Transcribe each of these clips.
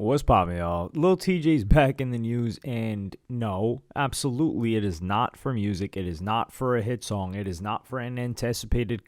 What's poppin', y'all? Lil Tjay's back in the news, and no, absolutely, it is not for music. It is not for a hit song. It is not for an anticipated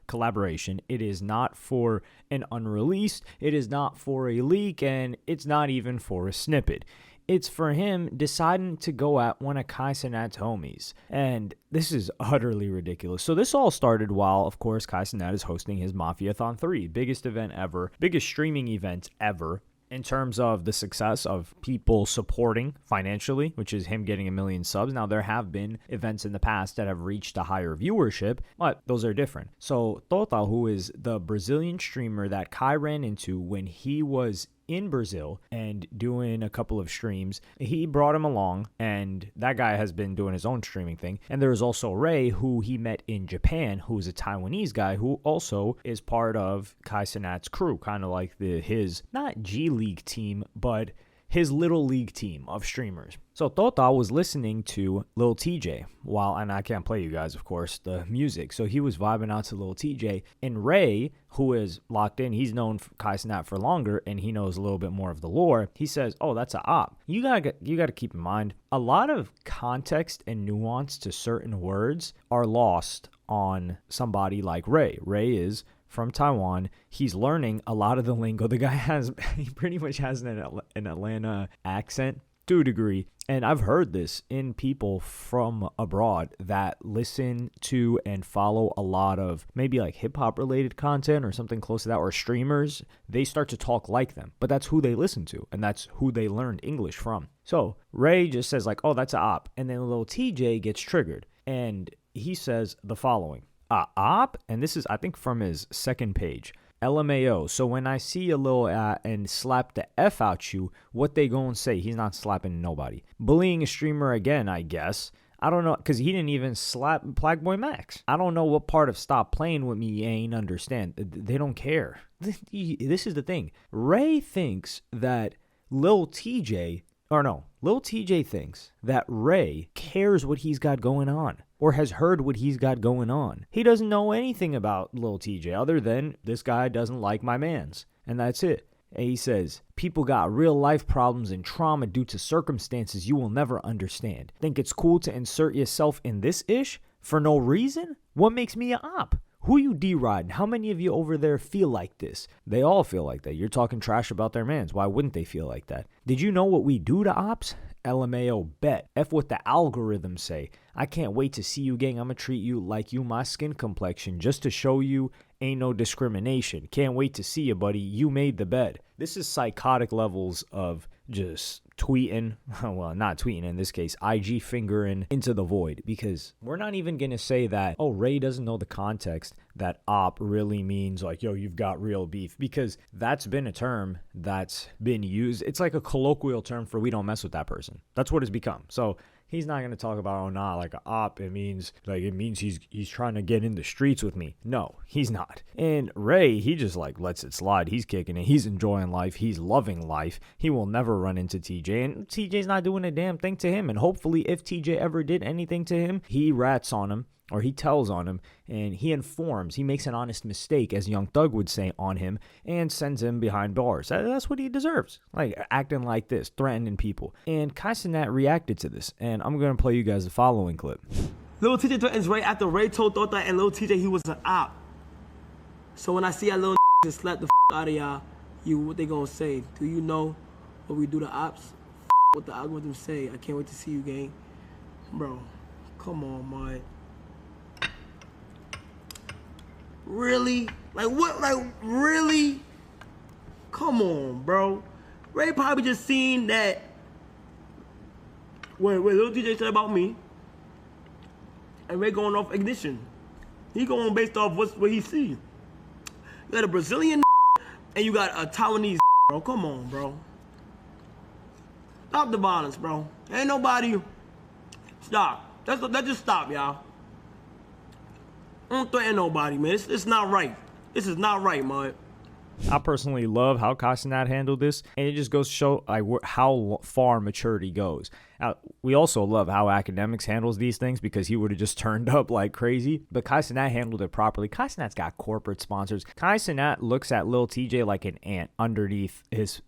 collaboration. It is not for an unreleased. It is not for a leak, and it's not even for a snippet. It's for him deciding to go at one of Cenat's homies. And this is utterly ridiculous. So this all started while, of course, Cenat is hosting his Mafiathon 3. Biggest event ever. Biggest streaming event ever. In terms of the success of people supporting financially, which is him getting 1 million subs. Now, there have been events in the past that have reached a higher viewership, but those are different. So, Total, who is the Brazilian streamer that Kai ran into when he was in Brazil and doing a couple of streams, he brought him along, and that guy has been doing his own streaming thing. And there is also Ray, who he met in Japan, who is a Taiwanese guy who also is part of Cenat's crew, kind of like his not G League team, but his little league team of streamers. So Total was listening to Lil Tjay and I can't play you guys, of course, the music. So he was vibing out to Lil Tjay, and Ray, who is locked in, he's known Cenat for longer, and he knows a little bit more of the lore. He says, "Oh, that's a op." You gotta keep in mind, a lot of context and nuance to certain words are lost on somebody like Ray. Ray is from Taiwan. He's learning a lot of the lingo. The guy he pretty much has an Atlanta accent to a degree. And I've heard this in people from abroad that listen to and follow a lot of maybe like hip hop related content or something close to that, or streamers. They start to talk like them, but that's who they listen to, and that's who they learned English from. So Ray just says like, "Oh, that's a op." And then Lil Tjay gets triggered, and he says the following. Op, and this is, I think, from his second page. LMAO. So when I see a little and slap the F out you, what they gonna say? He's not slapping nobody. Bullying a streamer again, I guess. I don't know, because he didn't even slap Blackboy Max. I don't know what part of stop playing with me you ain't understand. They don't care. This is the thing. Ray thinks that Lil Tjay thinks that Ray cares what he's got going on, or has heard what he's got going on. He doesn't know anything about Lil Tjay other than this guy doesn't like my mans, and that's it. And he says, "People got real life problems and trauma due to circumstances you will never understand. Think it's cool to insert yourself in this ish for no reason? What makes me a op? Who you D-riding? How many of you over there feel like this?" They all feel like that. You're talking trash about their mans. Why wouldn't they feel like that? Did you know what we do to ops? LMAO bet. F what the algorithms say. I can't wait to see you, gang. I'ma treat you like you my skin complexion just to show you ain't no discrimination. Can't wait to see you, buddy. You made the bed. This is psychotic levels of just tweeting. Well, not tweeting in this case. IG fingering into the void. Because we're not even going to say that, oh, Ray doesn't know the context that op really means like, yo, you've got real beef. Because that's been a term that's been used. It's like a colloquial term for we don't mess with that person. That's what it's become. So he's not going to talk about, oh, nah, like an op. It means he's trying to get in the streets with me. No, he's not. And Ray, he just like lets it slide. He's kicking it. He's enjoying life. He's loving life. He will never run into Tjay. And Tjay's not doing a damn thing to him. And hopefully if Tjay ever did anything to him, he rats on him. Or he tells on him, and he informs, he makes an honest mistake, as Young Thug would say, on him, and sends him behind bars. That's what he deserves. Like, acting like this, threatening people. And Cenat reacted to this, and I'm going to play you guys the following clip. Lil Tjay threatens Ray after Ray told Tota and Lil Tjay he was an op. So when I see y'all little just slap the out of y'all, what they gonna say? Do you know what we do to ops? What the algorithms say? I can't wait to see you, gang. Bro, come on, man. Really? Like what? Like really? Come on, bro. Ray probably just seen that. Wait, Lil Tjay said about me, and Ray going off ignition. He going based off what he see. You got a Brazilian and you got a Taiwanese, bro. Come on, bro. Stop the violence, bro. Ain't nobody. Stop. Let's just stop, y'all. Don't threaten nobody, man. It's not right. This is not right, man. I personally love how Cenat handled this, and it just goes to show like how far maturity goes. We also love how academics handles these things, because he would have just turned up like crazy, but Cenat handled it properly. Cenat's got corporate sponsors. Cenat looks at Lil Tjay like an ant underneath his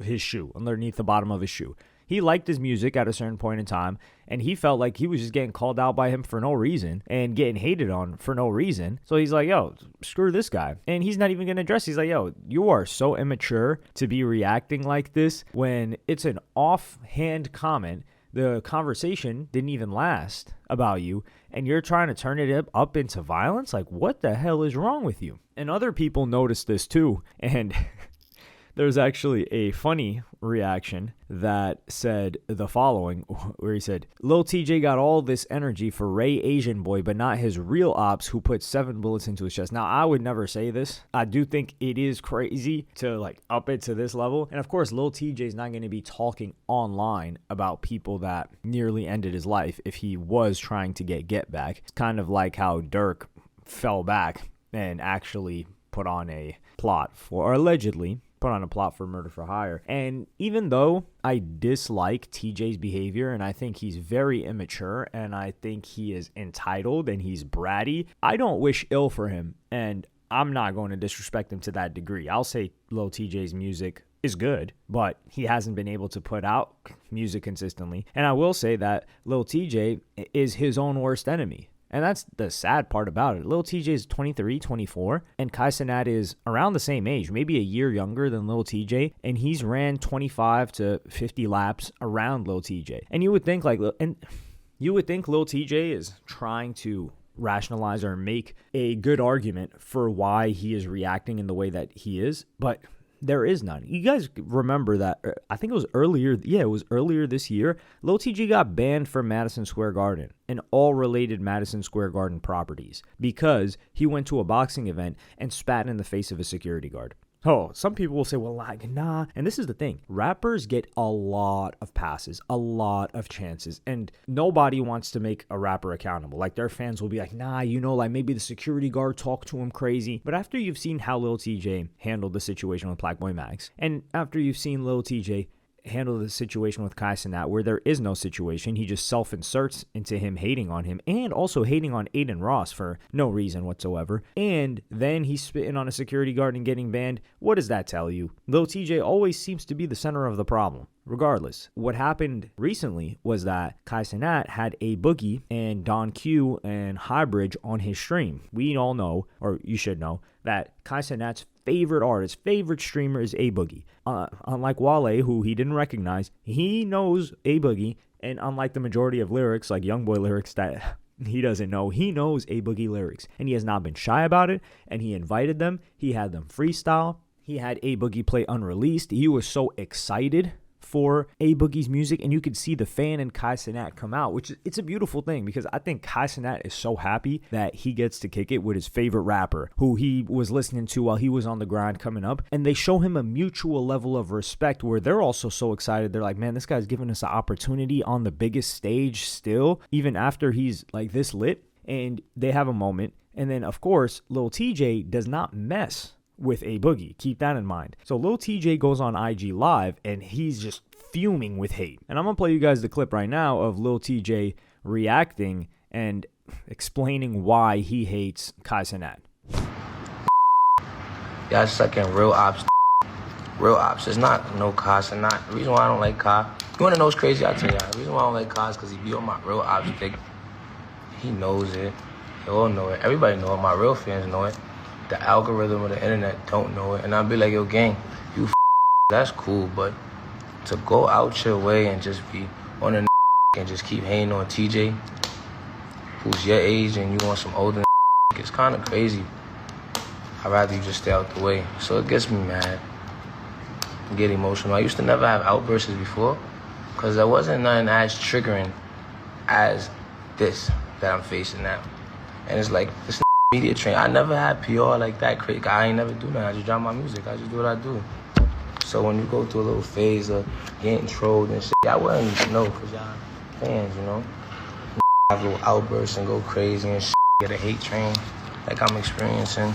his shoe, underneath the bottom of his shoe. He liked his music at a certain point in time, and he felt like he was just getting called out by him for no reason and getting hated on for no reason. So he's like, yo, screw this guy. And he's not even going to address. He's like, yo, you are so immature to be reacting like this when it's an offhand comment. The conversation didn't even last about you, and you're trying to turn it up into violence? Like, what the hell is wrong with you? And other people noticed this too, and there's actually a funny reaction that said the following, where he said, Lil Tjay got all this energy for Ray Asian Boy, but not his real ops who put 7 bullets into his chest. Now, I would never say this. I do think it is crazy to like up it to this level. And of course, Lil Tjay is not going to be talking online about people that nearly ended his life if he was trying to get back. It's kind of like how Dirk fell back and actually put on a plot for, or allegedly put on a plot for murder for hire. And even though I dislike TJ's behavior and I think he's very immature and I think he is entitled and he's bratty, I don't wish ill for him. And I'm not going to disrespect him to that degree. I'll say Lil TJ's music is good, but he hasn't been able to put out music consistently. And I will say that Lil TJ is his own worst enemy. And that's the sad part about it. Lil Tjay is 23, 24, and Cenat is around the same age, maybe a year younger than Lil Tjay, and he's ran 25 to 50 laps around Lil Tjay. And you would think Lil Tjay is trying to rationalize or make a good argument for why he is reacting in the way that he is, but there is none. You guys remember that, I think it was earlier, it was earlier this year, Lil Tjay got banned from Madison Square Garden and all related Madison Square Garden properties because he went to a boxing event and spat in the face of a security guard. Oh, some people will say, well, like, nah. And this is the thing. Rappers get a lot of passes, a lot of chances, and nobody wants to make a rapper accountable. Like, their fans will be like, nah, like maybe the security guard talked to him crazy. But after you've seen how Lil Tjay handled the situation with Blackboy Max, and after you've seen Lil Tjay handle the situation with Cenat, where there is no situation, he just self-inserts into him hating on him and also hating on Aiden Ross for no reason whatsoever, and then he's spitting on a security guard and getting banned. What does that tell you? Lil Tjay always seems to be the center of the problem. Regardless, what happened recently was that Cenat had A Boogie and Don Q and Highbridge on his stream. We all know, or you should know, that Cenat's favorite artist, favorite streamer is A Boogie. Unlike Wale, who he didn't recognize, he knows A Boogie, and unlike the majority of lyrics, like Youngboy lyrics that he doesn't know, he knows A Boogie lyrics, and he has not been shy about it, and he invited them, he had them freestyle, he had A Boogie play Unreleased, he was so excited for A Boogie's music, and you could see the fan in Cenat come out, which it's a beautiful thing because I think Cenat is so happy that he gets to kick it with his favorite rapper who he was listening to while he was on the grind coming up, and they show him a mutual level of respect where they're also so excited. They're like, man, this guy's giving us an opportunity on the biggest stage still, even after he's like this lit, and they have a moment. And then of course Lil Tjay does not mess with A Boogie. Keep that in mind. So Lil Tjay goes on IG Live and he's just fuming with hate. And I'm going to play you guys the clip right now of Lil Tjay reacting and explaining why he hates Cenat. Y'all sucking real ops. Real ops. It's not no Cenat. The reason why I don't like Ka, you want to know what's crazy? I'll tell y'all. The reason why I don't like Ka is because he be on my real ops dick. He knows it. They all know it. Everybody know it. My real fans know it. The algorithm of the internet don't know it. And I'll be like, yo, gang, you that's cool, but to go out your way and just be on a and just keep hating on TJ, who's your age and you want some older it's kind of crazy. I'd rather you just stay out the way. So it gets me mad and get emotional. I used to never have outbursts before because there wasn't nothing as triggering as this that I'm facing now. And it's like, this media train. I never had PR like that. I ain't never do nothing. I just drop my music. I just do what I do. So when you go through a little phase of getting trolled and shit, I wouldn't even know because y'all fans, you know? Have little outbursts and go crazy and shit, get a hate train like I'm experiencing.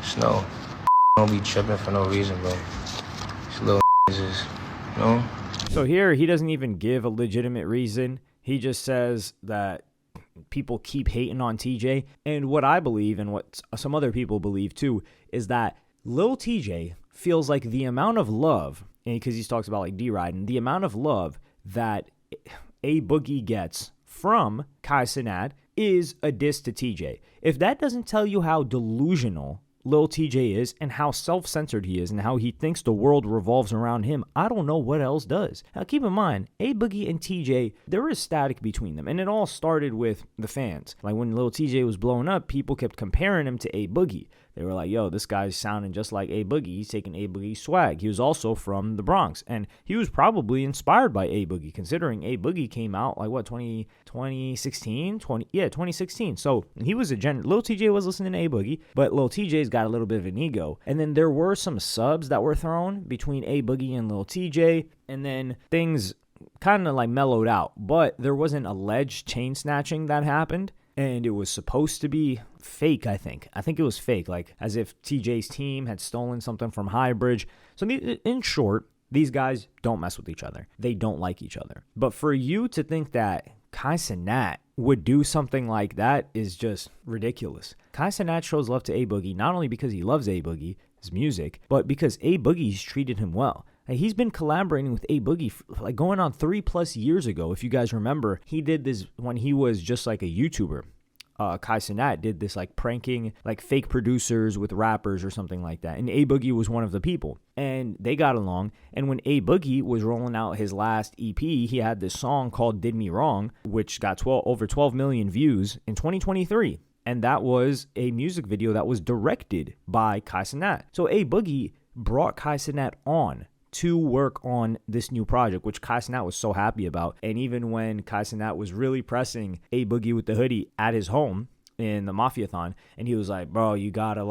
Snow. Don't be tripping for no reason, bro. Just little just, you know? So here, he doesn't even give a legitimate reason. He just says that people keep hating on TJ. And what I believe, and what some other people believe too, is that Lil Tjay feels like the amount of love and because he talks about like D-Ride and the amount of love that A Boogie gets from Kai Cenat is a diss to TJ. If that doesn't tell you how delusional Lil Tjay is and how self-centered he is and how he thinks the world revolves around him, I don't know what else does. Now keep in mind, A Boogie and TJ, there is static between them, and it all started with the fans. Like when Lil Tjay was blowing up, people kept comparing him to A Boogie. They were like, yo, this guy's sounding just like A Boogie. He's taking A Boogie's swag. He was also from the Bronx, and he was probably inspired by A Boogie, considering A Boogie came out like, 2016? 2016. So he was Lil Tjay was listening to A Boogie, but Lil Tjay's got a little bit of an ego. And then there were some subs that were thrown between A Boogie and Lil Tjay, and then things kind of like mellowed out. But there was an alleged chain snatching that happened, and it was supposed to be fake, I think. I think it was fake, like as if TJ's team had stolen something from Highbridge. So in short, these guys don't mess with each other. They don't like each other. But for you to think that Kai Cenat would do something like that is just ridiculous. Kai Cenat shows love to A Boogie not only because he loves A Boogie, his music, but because A Boogie's treated him well. He's been collaborating with A Boogie like going on 3+ years ago. If you guys remember, he did this when he was just like a YouTuber. Kai Cenat did this like pranking like fake producers with rappers or something like that. And A Boogie was one of the people. And they got along. And when A Boogie was rolling out his last EP, he had this song called Did Me Wrong, which got over 12 million views in 2023. And that was a music video that was directed by Kai Cenat. So A Boogie brought Kai Cenat on to work on this new project, which Kai Cenat was so happy about. And even when Kai Cenat was really pressing A Boogie with the hoodie at his home in the Mafiathon, and he was like, bro, you gotta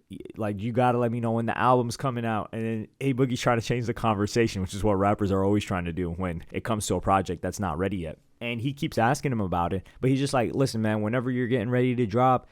you gotta let me know when the album's coming out. And then A Boogie's trying to change the conversation, which is what rappers are always trying to do when it comes to a project that's not ready yet. And he keeps asking him about it, but he's just like, listen, man, whenever you're getting ready to drop,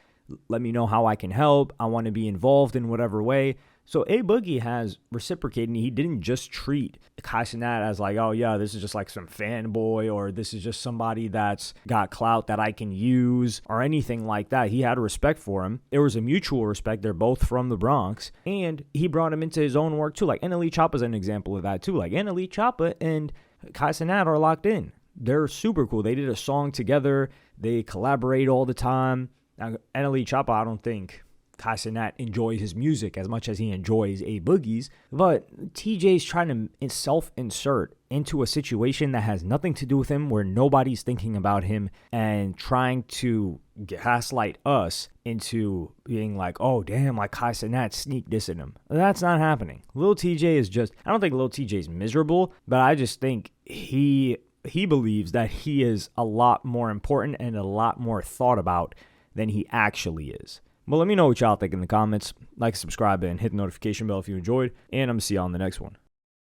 let me know how I can help. I want to be involved in whatever way. So A Boogie has reciprocated. He didn't just treat Kai Cenat as like, oh yeah, this is just like some fanboy, or this is just somebody that's got clout that I can use, or anything like that. He had respect for him. There was a mutual respect. They're both from the Bronx, and he brought him into his own work too. Like NLE Choppa's an example of that too. Like NLE Choppa and Kai Cenat are locked in. They're super cool. They did a song together. They collaborate all the time. Now, NLE Choppa, I don't think Kai Cenat enjoys his music as much as he enjoys A Boogie's, but TJ's trying to self-insert into a situation that has nothing to do with him, where nobody's thinking about him, and trying to gaslight us into being like, oh damn, like Kai Cenat sneak dissing him. That's not happening. Lil Tjay is just, I don't think Lil Tjay's miserable, but I just think he believes that he is a lot more important and a lot more thought about than he actually is. Well, let me know what y'all think in the comments. Like, subscribe, and hit the notification bell if you enjoyed. And I'm going to see y'all on the next one.